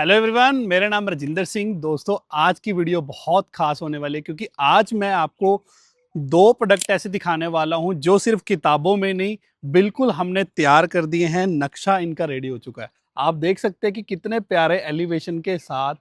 Hello everyone, मेरा नाम राजिंदर सिंह। दोस्तों, आज की वीडियो बहुत खास होने वाली है क्योंकि आज मैं आपको दो प्रोडक्ट ऐसे दिखाने वाला हूं जो सिर्फ किताबों में नहीं, बिल्कुल हमने तैयार कर दिए हैं। नक्शा इनका रेडी हो चुका है। आप देख सकते हैं कि कितने प्यारे एलिवेशन के साथ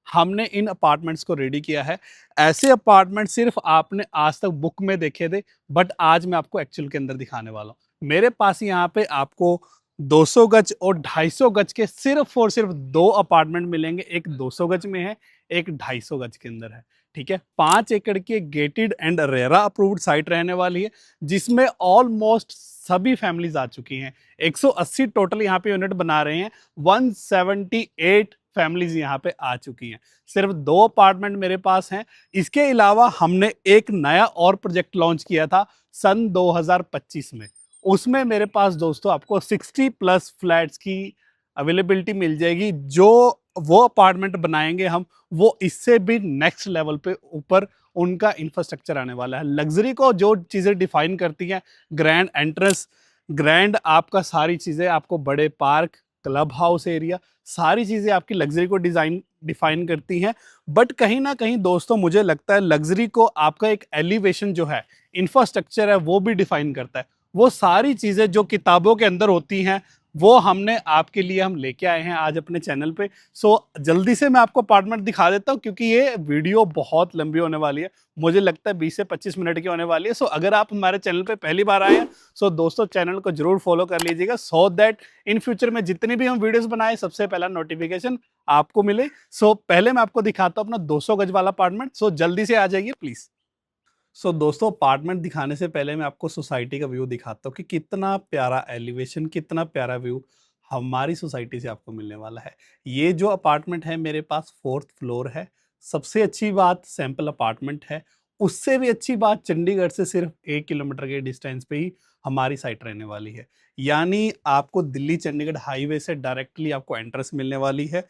हमने इन अपार्टमेंट्स को रेडी किया है। ऐसे अपार्टमेंट सिर्फ आपने आज तक बुक में देखे थे, बट आज मैं आपको एक्चुअल के अंदर दिखाने वाला हूँ। मेरे पास यहाँ पे आपको 200 गज और 250 गज के सिर्फ और सिर्फ दो अपार्टमेंट मिलेंगे। एक 200 गज में है, एक 250 गज के अंदर है। ठीक है, 5 एकड़ की gated and RERA approved site रहने वाली है, जिसमें ऑलमोस्ट सभी फैमिलीज आ चुकी हैं। 180 टोटल यहाँ पे यूनिट बना रहे हैं। 178 फैमिलीज यहाँ पे आ चुकी हैं। सिर्फ दो अपार्टमेंट मेरे पास हैं। इसके अलावा हमने एक नया और प्रोजेक्ट लॉन्च किया था सन 2025 में। उसमें मेरे पास दोस्तों आपको 60 प्लस फ्लैट्स की अवेलेबिलिटी मिल जाएगी। जो वो अपार्टमेंट बनाएंगे हम, वो इससे भी नेक्स्ट लेवल पे ऊपर उनका इंफ्रास्ट्रक्चर आने वाला है। लग्जरी को जो चीज़ें डिफाइन करती हैं, ग्रैंड एंट्रेंस, ग्रैंड आपका सारी चीज़ें, आपको बड़े पार्क, क्लब हाउस एरिया, सारी चीज़ें आपकी लग्जरी को डिज़ाइन डिफाइन करती हैं। बट कहीं ना कहीं दोस्तों मुझे लगता है लग्जरी को आपका एक एलिवेशन जो है, इंफ्रास्ट्रक्चर है, वो भी डिफाइन करता है। वो सारी चीज़ें जो किताबों के अंदर होती हैं, वो हमने आपके लिए हम लेके आए हैं आज अपने चैनल पे। सो जल्दी से मैं आपको अपार्टमेंट दिखा देता हूँ क्योंकि ये वीडियो बहुत लंबी होने वाली है। मुझे लगता है 20 से 25 मिनट की होने वाली है। सो अगर आप हमारे चैनल पे पहली बार आए हैं, सो दोस्तों चैनल को जरूर फॉलो कर लीजिएगा, सो दैट इन फ्यूचर में जितनी भी हम वीडियोस बनाए सबसे पहला नोटिफिकेशन आपको मिले। सो पहले मैं आपको दिखाता हूँ अपना 200 गज वाला अपार्टमेंट। सो जल्दी से आ जाइए प्लीज। दोस्तों, अपार्टमेंट दिखाने से पहले मैं आपको सोसाइटी का व्यू दिखाता हूँ कि कितना प्यारा एलिवेशन, कितना प्यारा व्यू हमारी सोसाइटी से आपको मिलने वाला है। ये जो अपार्टमेंट है मेरे पास 4th फ्लोर है। सबसे अच्छी बात सैंपल अपार्टमेंट है। उससे भी अच्छी बात, चंडीगढ़ से सिर्फ 1 किलोमीटर के डिस्टेंस पे ही हमारी साइट रहने वाली है। यानी आपको दिल्ली चंडीगढ़ हाईवे से डायरेक्टली आपको एंट्रेंस मिलने वाली है।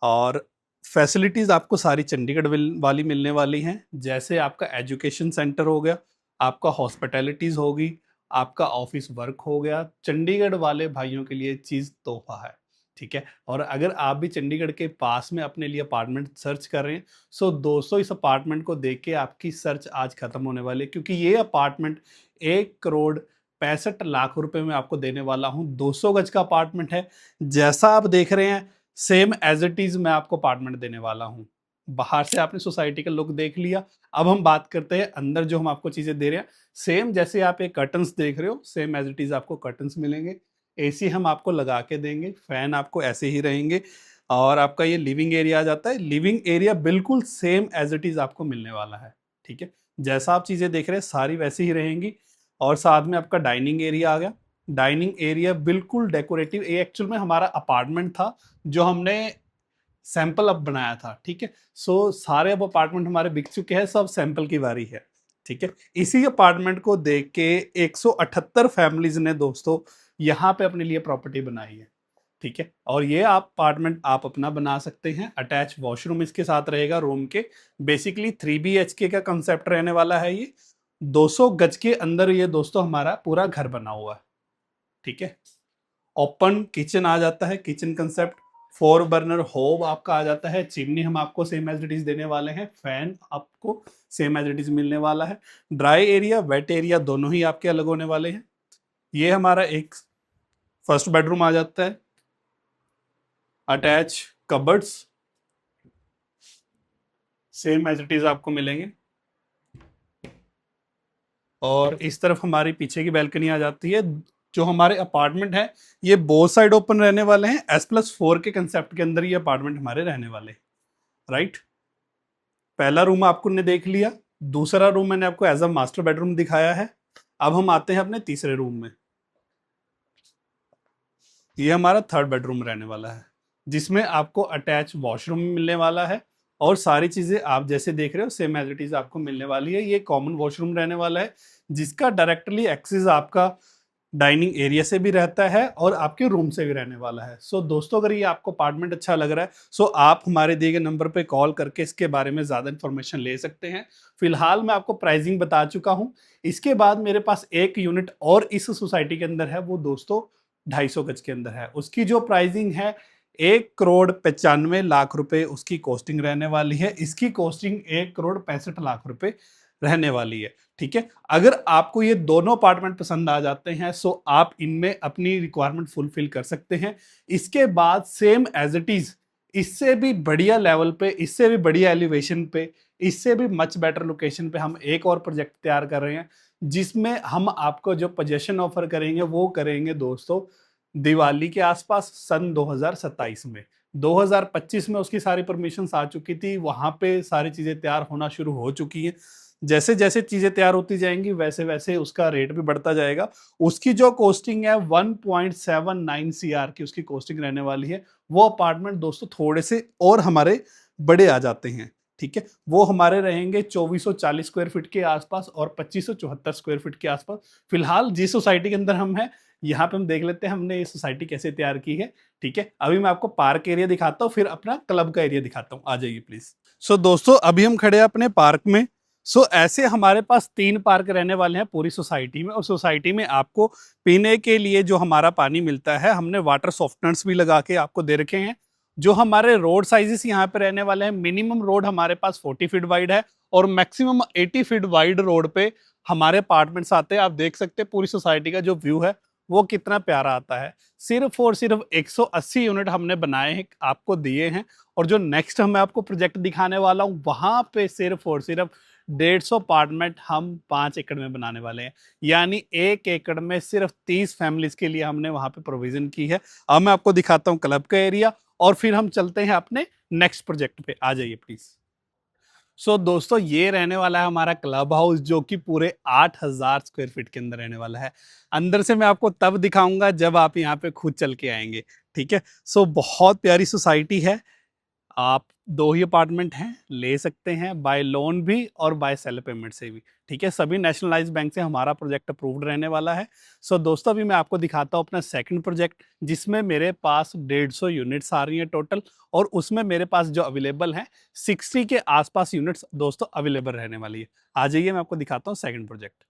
और फैसिलिटीज़ आपको सारी चंडीगढ़ वाली मिलने वाली हैं। जैसे आपका एजुकेशन सेंटर हो गया, आपका हॉस्पिटैलिटीज़ होगी, आपका ऑफिस वर्क हो गया। चंडीगढ़ वाले भाइयों के लिए चीज़ तोहफा है। ठीक है, और अगर आप भी चंडीगढ़ के पास में अपने लिए अपार्टमेंट सर्च कर रहे हैं, सो दोस्तों इस अपार्टमेंट को देख के आपकी सर्च आज खत्म होने वाली है, क्योंकि ये अपार्टमेंट 1 करोड़ 65 लाख रुपए में आपको देने वाला हूँ। 200 गज का अपार्टमेंट है। जैसा आप देख रहे हैं सेम एज इट इज मैं आपको अपार्टमेंट देने वाला हूँ। बाहर से आपने सोसाइटी का लुक देख लिया। अब हम बात करते हैं अंदर जो हम आपको चीजें दे रहे हैं। सेम जैसे आप एक कर्टन्स देख रहे हो, सेम एज इट इज आपको कर्टन्स मिलेंगे। एसी हम आपको लगा के देंगे, फैन आपको ऐसे ही रहेंगे। और आपका ये लिविंग एरिया आ जाता है। लिविंग एरिया बिल्कुल सेम एज इट इज आपको मिलने वाला है। ठीक है, जैसा आप चीजें देख रहे हैं सारी वैसी ही रहेंगी। और साथ में आपका डाइनिंग एरिया आ गया। डाइनिंग एरिया बिल्कुल डेकोरेटिव। ये एक्चुअल में हमारा अपार्टमेंट था जो हमने सैंपल अब बनाया था। ठीक है, सो सारे अब अपार्टमेंट हमारे बिक चुके हैं, सब सैंपल की बारी है। ठीक है, इसी अपार्टमेंट को देख के 178 फैमिलीज ने दोस्तों यहाँ पे अपने लिए प्रॉपर्टी बनाई है। ठीक है, और ये आप अपार्टमेंट आप अपना बना सकते हैं। अटैच वॉशरूम इसके साथ रहेगा रूम के। बेसिकली 3 BHK का कंसेप्ट रहने वाला है ये। 200 गज के अंदर ये दोस्तों हमारा पूरा घर बना हुआ है। ठीक है, ओपन किचन आ जाता है, किचन कंसेप्ट। 4 बर्नर होव आपका आ जाता है। चिमनी हम आपको सेम एज इट इज देने वाले हैं। फैन आपको सेम एज इट इज मिलने वाला है। ड्राई एरिया, वेट एरिया दोनों ही आपके अलग होने वाले हैं। ये हमारा एक फर्स्ट बेडरूम आ जाता है। Attach cupboards same as it is आपको मिलेंगे। और इस तरफ हमारी पीछे की बैल्कनी आ जाती है। जो हमारे अपार्टमेंट है ये बोथ साइड ओपन रहने वाले हैं। S+4 के कंसेप्ट के अंदर ये अपार्टमेंट हमारे रहने वाले हैं। राइट, पहला रूम आपको ने देख लिया। दूसरा रूम मैंने आपको एज अ मास्टर बेडरूम दिखाया है। अब हम आते हैं अपने तीसरे रूम में। ये हमारा थर्ड बेडरूम रहने वाला है, जिसमें आपको अटैच वॉशरूम मिलने वाला है। और सारी चीजें आप जैसे देख रहे हो सेम एज इट इज आपको मिलने वाली है। ये कॉमन वॉशरूम रहने वाला है, जिसका डायरेक्टली एक्सेस आपका डाइनिंग एरिया से भी रहता है और आपके रूम से भी रहने वाला है। सो दोस्तों, अगर ये आपको अपार्टमेंट अच्छा लग रहा है, सो आप हमारे दिए गए नंबर पे कॉल करके इसके बारे में ज़्यादा इन्फॉर्मेशन ले सकते हैं। फिलहाल मैं आपको प्राइसिंग बता चुका हूँ। इसके बाद मेरे पास एक यूनिट और इस सोसाइटी के अंदर है, वो दोस्तों 250 गज के अंदर है। उसकी जो प्राइसिंग है 1,95,00,000 रुपए उसकी कॉस्टिंग रहने वाली है। इसकी कॉस्टिंग 1,65,00,000 रुपए रहने वाली है। ठीक है, अगर आपको ये दोनों अपार्टमेंट पसंद आ जाते हैं सो आप इनमें अपनी रिक्वायरमेंट फुलफिल कर सकते हैं। इसके बाद सेम एज इट इज इससे भी बढ़िया लेवल पे, इससे भी बढ़िया एलिवेशन पे, इससे भी मच बेटर लोकेशन पे हम एक और प्रोजेक्ट तैयार कर रहे हैं, जिसमें हम आपको जो पोजीशन ऑफर करेंगे वो करेंगे दोस्तों दिवाली के आसपास सन 2027 में। 2025 में उसकी सारी परमिशंस आ चुकी थी, वहां पे सारी चीजें तैयार होना शुरू हो चुकी हैं। जैसे जैसे चीजें तैयार होती जाएंगी वैसे वैसे उसका रेट भी बढ़ता जाएगा। उसकी जो कॉस्टिंग है 1.79 CR की उसकी कॉस्टिंग रहने वाली है। वो अपार्टमेंट दोस्तों थोड़े से और हमारे बड़े आ जाते हैं। ठीक है, वो हमारे रहेंगे 2440 स्क्वायर फीट के आसपास और 2574 स्क्वायर फीट के आसपास। फिलहाल जिस सोसाइटी के अंदर हम हैं यहाँ पे हम देख लेते हैं हमने ये सोसाइटी कैसे तैयार की है। ठीक है, अभी मैं आपको पार्क एरिया दिखाता हूँ, फिर अपना क्लब का एरिया दिखाता हूँ। आ जाइए प्लीज। सो दोस्तों अभी हम खड़े हैं अपने पार्क में। ऐसे हमारे पास 3 पार्क रहने वाले हैं पूरी सोसाइटी में, और सोसाइटी में आपको पीने के लिए जो हमारा पानी मिलता है हमने वाटर सॉफ्टनर्स भी लगा के आपको दे रखे हैं। जो हमारे रोड साइजेस यहाँ पे रहने वाले हैं, मिनिमम रोड हमारे पास 40 फीट वाइड है और मैक्सिमम 80 फीट वाइड रोड पे हमारे अपार्टमेंट्स आते हैं। आप देख सकते हैं पूरी सोसाइटी का जो व्यू है वो कितना प्यारा आता है। सिर्फ और सिर्फ 180 यूनिट हमने बनाए हैं, आपको दिए हैं। और जो नेक्स्ट मैं आपको प्रोजेक्ट दिखाने वाला हूँ वहां पे सिर्फ और सिर्फ 150 अपार्टमेंट हम 5 एकड़ में बनाने वाले हैं। यानी 1 एकड़ में सिर्फ 30 फैमिलीज के लिए हमने वहां पे प्रोविजन की है। अब मैं आपको दिखाता हूँ क्लब का एरिया और फिर हम चलते हैं अपने नेक्स्ट प्रोजेक्ट पे। आ जाइए प्लीज। दोस्तों ये रहने वाला है हमारा क्लब हाउस, जो कि पूरे 8,000 स्क्वायर फीट के अंदर रहने वाला है। अंदर से मैं आपको तब दिखाऊंगा जब आप यहाँ पे खुद चल के आएंगे। ठीक है, बहुत प्यारी सोसाइटी है। आप 2 ही अपार्टमेंट हैं, ले सकते हैं बाय लोन भी और बाय सेल पेमेंट से भी। ठीक है, सभी नेशनलाइज्ड बैंक से हमारा प्रोजेक्ट अप्रूव्ड रहने वाला है। दोस्तों अभी मैं आपको दिखाता हूँ अपना सेकंड प्रोजेक्ट, जिसमें मेरे पास 150 यूनिट्स आ रही हैं टोटल, और उसमें मेरे पास जो अवेलेबल हैं 60 के आसपास यूनिट्स दोस्तों अवेलेबल रहने वाली है। आ जाइए मैं आपको दिखाता हूँ सेकंड प्रोजेक्ट।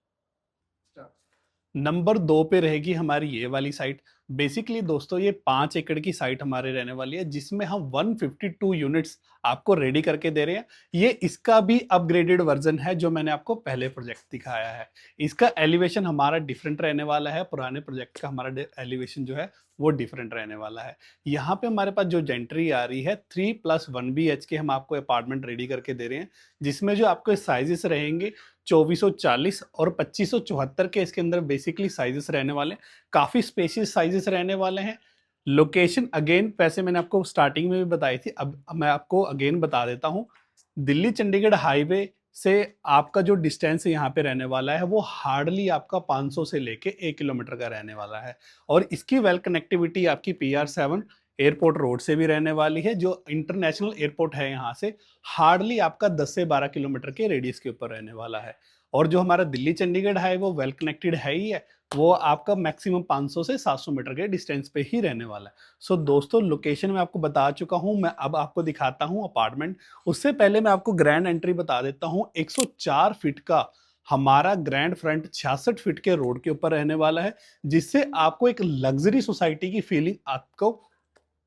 नंबर 2 पे रहेगी हमारी ये वाली साइट। बेसिकली दोस्तों ये 5 एकड़ की साइट हमारे रहने वाली है, जिसमें हम 152 यूनिट्स आपको रेडी करके दे रहे हैं। ये इसका भी अपग्रेडेड वर्जन है जो मैंने आपको पहले प्रोजेक्ट दिखाया है। इसका एलिवेशन हमारा डिफरेंट रहने वाला है, पुराने प्रोजेक्ट का हमारा एलिवेशन जो है वो डिफरेंट रहने वाला है। यहाँ पे हमारे पास जो जेंट्री आ रही है 3+1 BHK हम आपको अपार्टमेंट रेडी करके दे रहे हैं, जिसमें जो आपको साइजेस रहेंगे 2440 और 2574 के इसके अंदर बेसिकली साइजेस रहने वाले हैं। काफी स्पेशियस साइजेस रहने वाले हैं। लोकेशन अगेन वैसे मैंने आपको स्टार्टिंग में भी बताई थी, अब मैं आपको अगेन बता देता हूँ। दिल्ली चंडीगढ़ हाईवे से आपका जो डिस्टेंस यहाँ पे रहने वाला है वो हार्डली आपका 500 से लेके 1 किलोमीटर का रहने वाला है। और इसकी वेल कनेक्टिविटी आपकी PR7 एयरपोर्ट रोड से भी रहने वाली है, जो इंटरनेशनल एयरपोर्ट है यहाँ से हार्डली आपका 10 से 12 किलोमीटर के रेडियस के ऊपर रहने वाला है। और जो हमारा दिल्ली चंडीगढ़ है वो वेल कनेक्टेड है ही है, वो आपका मैक्सिमम 500 से 700 मीटर के डिस्टेंस पे ही रहने वाला है। दोस्तों लोकेशन में आपको बता चुका हूं, मैं अब आपको दिखाता हूं अपार्टमेंट। उससे पहले मैं आपको ग्रैंड एंट्री बता देता हूं। 104 फीट का हमारा ग्रैंड फ्रंट 66 फीट के रोड के ऊपर रहने वाला है, जिससे आपको एक लग्जरी सोसाइटी की फीलिंग आपको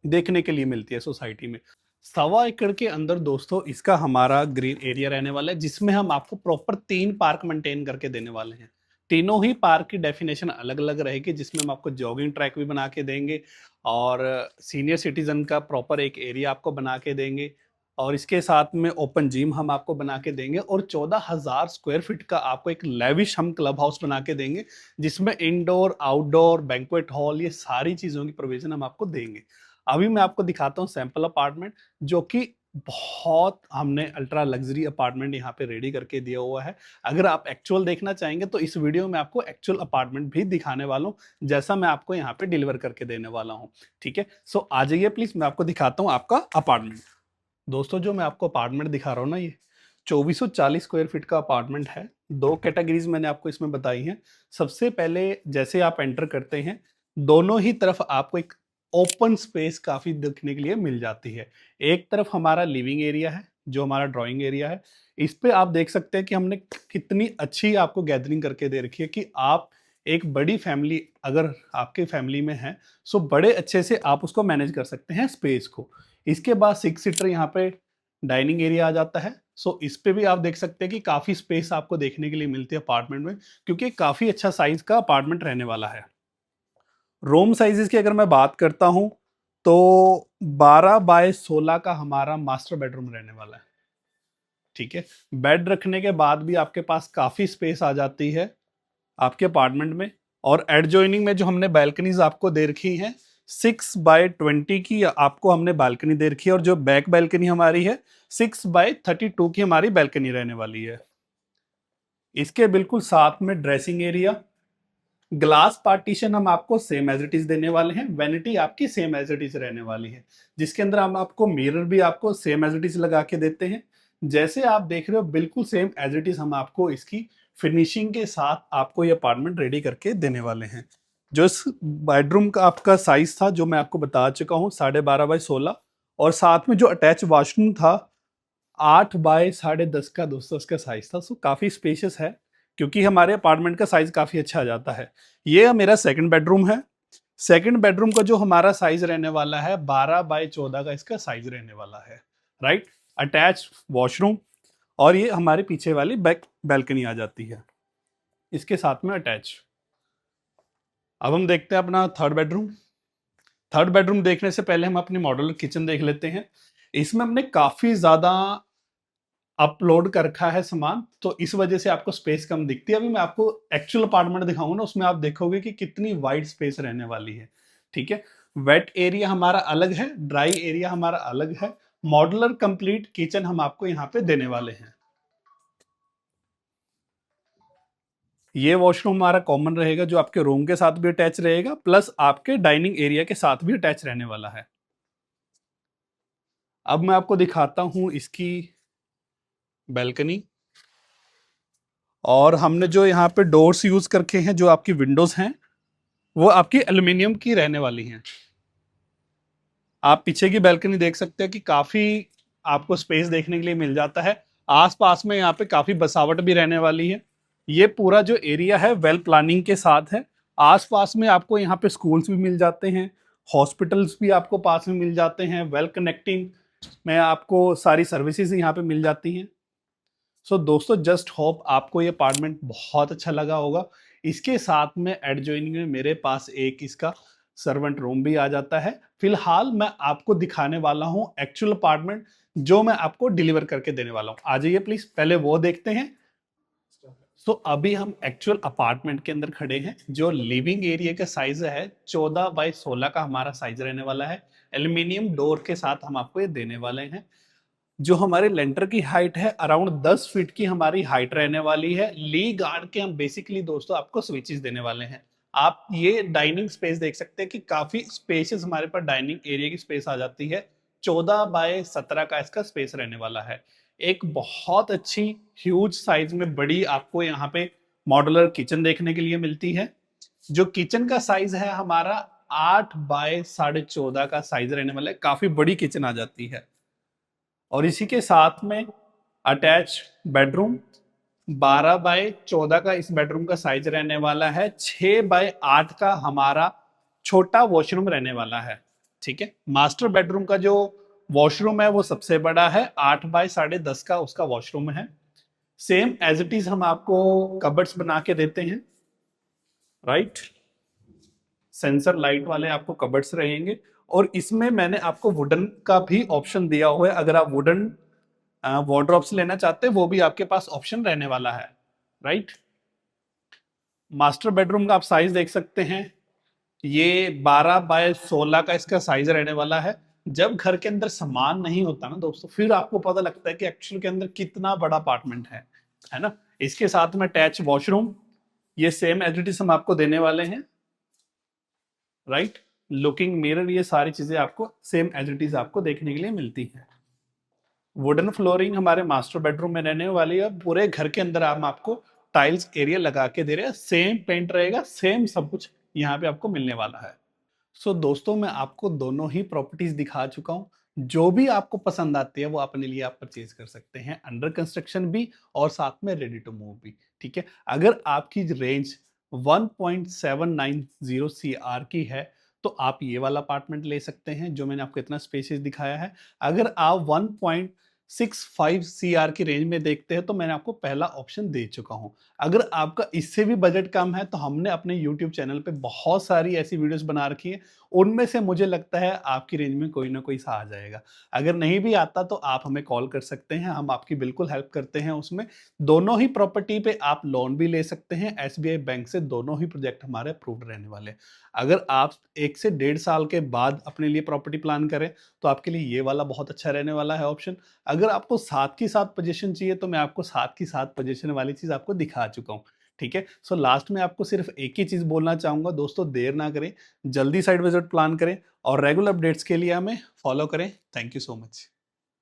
देखने के लिए मिलती है सोसाइटी में। 1.25 एकड़ के अंदर दोस्तों इसका हमारा ग्रीन एरिया रहने वाला है, जिसमें हम आपको प्रॉपर 3 पार्क मेंटेन करके देने वाले हैं। तीनों ही पार्क की डेफिनेशन अलग अलग रहेगी, जिसमें हम आपको जॉगिंग ट्रैक भी बना के देंगे और सीनियर सिटीजन का प्रॉपर एक एरिया आपको बना के देंगे, और इसके साथ में ओपन जिम हम आपको बना के देंगे, और 14,000 स्क्वायर फीट का आपको एक लेविश हम क्लब हाउस बना के देंगे, जिसमें इंडोर आउटडोर बैंक्वेट हॉल ये सारी चीजों की प्रोविजन हम आपको देंगे। अभी मैं आपको दिखाता हूँ सैंपल अपार्टमेंट, जो कि बहुत हमने अल्ट्रा लग्जरी अपार्टमेंट यहाँ पे रेडी करके दिया हुआ है। अगर आप एक्चुअल देखना चाहेंगे तो इस वीडियो में आपको एक्चुअल अपार्टमेंट भी दिखाने वाला हूँ, जैसा मैं आपको यहाँ पे डिलीवर करके देने वाला हूँ। ठीक है, आ जाइए प्लीज, मैं आपको दिखाता हूँ आपका अपार्टमेंट। दोस्तों जो मैं आपको अपार्टमेंट दिखा रहा हूँ ना, ये 2440 स्क्वायर फीट का अपार्टमेंट है। 2 कैटेगरीज मैंने आपको इसमें बताई हैं। सबसे पहले जैसे आप एंटर करते हैं, दोनों ही तरफ आपको एक ओपन स्पेस काफी देखने के लिए मिल जाती है। एक तरफ हमारा लिविंग एरिया है, जो हमारा ड्राइंग एरिया है। इस पे आप देख सकते हैं कि हमने कितनी अच्छी आपको गैदरिंग करके दे रखी है कि आप एक बड़ी फैमिली अगर आपके फैमिली में है, सो बड़े अच्छे से आप उसको मैनेज कर सकते हैं स्पेस को। इसके बाद 6 सीटर यहाँ पे डाइनिंग एरिया आ जाता है। सो इस पे भी आप देख सकते हैं कि काफ़ी स्पेस आपको देखने के लिए मिलती है अपार्टमेंट में, क्योंकि काफ़ी अच्छा साइज़ का अपार्टमेंट रहने वाला है। रूम साइज़ेज़ की अगर मैं बात करता हूँ, तो 12 बाय 16 का हमारा मास्टर बेडरूम रहने वाला है। ठीक है? बेड रखने के बाद भी आपके पास काफ़ी स्पेस आ जाती है आपके अपार्टमेंट में। और एडजॉइनिंग में जो हमने बालकनीज आपको दे रखी हैं, 6/20 की आपको हमने बालकनी दे रखी है, और जो बैक बालकनी हमारी है 6/32 की हमारी बालकनी रहने वाली है। इसके बिल्कुल साथ में ड्रेसिंग एरिया, ग्लास पार्टीशन हम आपको सेम एज इट इज देने वाले हैं, वैनिटी आपकी सेम एज इट इज रहने वाली है, जिसके अंदर हम आपको मिरर भी आपको सेम एज इट इज लगा के देते हैं। जैसे आप देख रहे हो बिल्कुल सेम एज इट इज हम आपको इसकी फिनिशिंग के साथ आपको ये अपार्टमेंट रेडी करके देने वाले हैं। जो इस बेडरूम का आपका साइज था जो मैं आपको बता चुका हूँ, 12.5 बाय 16, और साथ में जो अटैच वॉशरूम था 8 बाय 10.5 का दोस्तों उसका साइज था। सो काफी स्पेशियस है, क्योंकि हमारे अपार्टमेंट का साइज काफी अच्छा आ जाता है। ये मेरा सेकंड बेडरूम है। सेकंड बेडरूम का जो हमारा साइज रहने वाला है 12/14 का इसका साइज रहने वाला है। राइट, अटैच वॉशरूम, और ये हमारे पीछे वाली बैक बैल्कनी आ जाती है इसके साथ में अटैच। अब हम देखते हैं अपना थर्ड बेडरूम। थर्ड बेडरूम देखने से पहले हम अपनी मॉड्यूलर किचन देख लेते हैं। इसमें हमने काफी ज्यादा अपलोड कर रखा है सामान, तो इस वजह से आपको स्पेस कम दिखती है। अभी मैं आपको एक्चुअल अपार्टमेंट दिखाऊंगा ना, उसमें आप देखोगे कि कितनी वाइड स्पेस रहने वाली है। ठीक है, वेट एरिया हमारा अलग है, ड्राई एरिया हमारा अलग है। मॉड्यूलर कंप्लीट किचन हम आपको यहाँ पे देने वाले हैं। ये वॉशरूम हमारा कॉमन रहेगा, जो आपके रूम के साथ भी अटैच रहेगा, प्लस आपके डाइनिंग एरिया के साथ भी अटैच रहने वाला है। अब मैं आपको दिखाता हूं इसकी बैल्कनी। और हमने जो यहाँ पे डोर्स यूज करके हैं, जो आपकी विंडोज हैं, वो आपकी एल्यूमिनियम की रहने वाली हैं। आप पीछे की बैल्कनी देख सकते हैं कि काफी आपको स्पेस देखने के लिए मिल जाता है। आसपास में यहाँ पे काफी बसावट भी रहने वाली है। ये पूरा जो एरिया है वेल प्लानिंग के साथ है। आसपास में आपको यहाँ पे स्कूल्स भी मिल जाते हैं, हॉस्पिटल्स भी आपको पास में मिल जाते हैं, वेल कनेक्टिंग में आपको सारी सर्विसेज यहाँ पे मिल जाती हैं। सो दोस्तों, जस्ट होप आपको ये अपार्टमेंट बहुत अच्छा लगा होगा। इसके साथ में एडजॉइनिंग में मेरे पास एक इसका सर्वेंट रूम भी आ जाता है। फिलहाल मैं आपको दिखाने वाला हूं एक्चुअल अपार्टमेंट, जो मैं आपको डिलीवर करके देने वाला हूं। आ जाइए प्लीज, पहले वो देखते हैं। सो अभी हम एक्चुअल अपार्टमेंट के अंदर खड़े हैं। जो लिविंग एरिया का साइज है 14/16 का हमारा साइज रहने वाला है। एल्यूमिनियम डोर के साथ हम आपको ये देने वाले हैं। जो हमारे लेंटर की हाइट है अराउंड 10 फीट की हमारी हाइट रहने वाली है। ली गार्ड के हम बेसिकली दोस्तों आपको स्विचेस देने वाले हैं। आप ये डाइनिंग स्पेस देख सकते हैं कि काफी स्पेशियस हमारे पास डाइनिंग एरिया की स्पेस आ जाती है। 14/17 का इसका स्पेस रहने वाला है। एक बहुत अच्छी ह्यूज साइज में बड़ी आपको यहाँ पे मॉड्यूलर किचन देखने के लिए मिलती है। जो किचन का साइज है हमारा 8/14.5 का साइज रहने वाला है। काफी बड़ी किचन आ जाती है। और इसी के साथ में अटैच बेडरूम, 12/14 का इस बेडरूम का साइज रहने वाला है। 6/8 का हमारा छोटा वॉशरूम रहने वाला है। ठीक है, मास्टर बेडरूम का जो वॉशरूम है वो सबसे बड़ा है, 8/10.5 का उसका वॉशरूम है। सेम एज इट इज हम आपको कबर्ड्स बना के देते हैं। राइट, सेंसर लाइट वाले आपको कबर्ड्स रहेंगे। और इसमें मैंने आपको वुडन का भी ऑप्शन दिया हुआ है। अगर आप वुडन वार्डरोब्स लेना चाहते हैं, वो भी आपके पास ऑप्शन रहने वाला है। राइट, मास्टर बेडरूम का आप साइज देख सकते हैं। ये 12/16 का इसका साइज रहने वाला है। जब घर के अंदर सामान नहीं होता ना दोस्तों, फिर आपको पता लगता है कि एक्चुअल के अंदर कितना बड़ा अपार्टमेंट है ना। इसके साथ में अटैच वॉशरूम, ये सेम एज इट इज हम आपको देने वाले हैं। राइट, लुकिंग मिरर, ये सारी चीजें आपको सेम एज इट इज आपको देखने के लिए मिलती है। वुडन फ्लोरिंग हमारे मास्टर बेडरूम में रहने वाली है। पूरे घर के अंदर हम आपको टाइल्स एरिया लगा के दे रहे हैं। सेम पेंट रहेगा, सेम सब कुछ यहाँ पे आपको मिलने वाला है। सो दोस्तों, मैं आपको दोनों ही प्रॉपर्टीज दिखा चुका हूँ। जो भी आपको पसंद आती है वो अपने लिए आप परचेज कर सकते हैं, अंडर कंस्ट्रक्शन भी और साथ में रेडी टू मूव भी। ठीक है, अगर आपकी रेंज 1.790 CR की है, तो आप ये वाला अपार्टमेंट ले सकते हैं जो मैंने आपको इतना स्पेसियस दिखाया है। अगर आप 1.65 CR की रेंज में देखते हैं तो मैंने आपको पहला ऑप्शन दे चुका हूं। अगर आपका इससे भी बजट कम है तो हमने अपने YouTube चैनल पे बहुत सारी ऐसी वीडियोस बना रखी है, उनमें से मुझे लगता है आपकी रेंज में कोई ना कोई सा आ जाएगा। अगर नहीं भी आता तो आप हमें कॉल कर सकते हैं, हम आपकी बिल्कुल हेल्प करते हैं उसमें। दोनों ही प्रॉपर्टी पे आप लोन भी ले सकते हैं एसबीआई बैंक से, दोनों ही प्रोजेक्ट हमारे अप्रूव्ड रहने वाले हैं। अगर आप 1 से 1.5 साल के बाद अपने लिए प्रॉपर्टी प्लान करें तो आपके लिए ये वाला बहुत अच्छा रहने वाला है ऑप्शन। अगर आपको साथ की साथ पोजीशन चाहिए तो मैं आपको साथ की साथ पोजीशन वाली चीज़ आपको दिखा चुका हूँ। ठीक है? सो लास्ट में आपको सिर्फ एक ही चीज़ बोलना चाहूँगा दोस्तों, देर ना करें, जल्दी साइट विजिट प्लान करें और रेगुलर अपडेट्स के लिए हमें फॉलो करें। Thank you so much.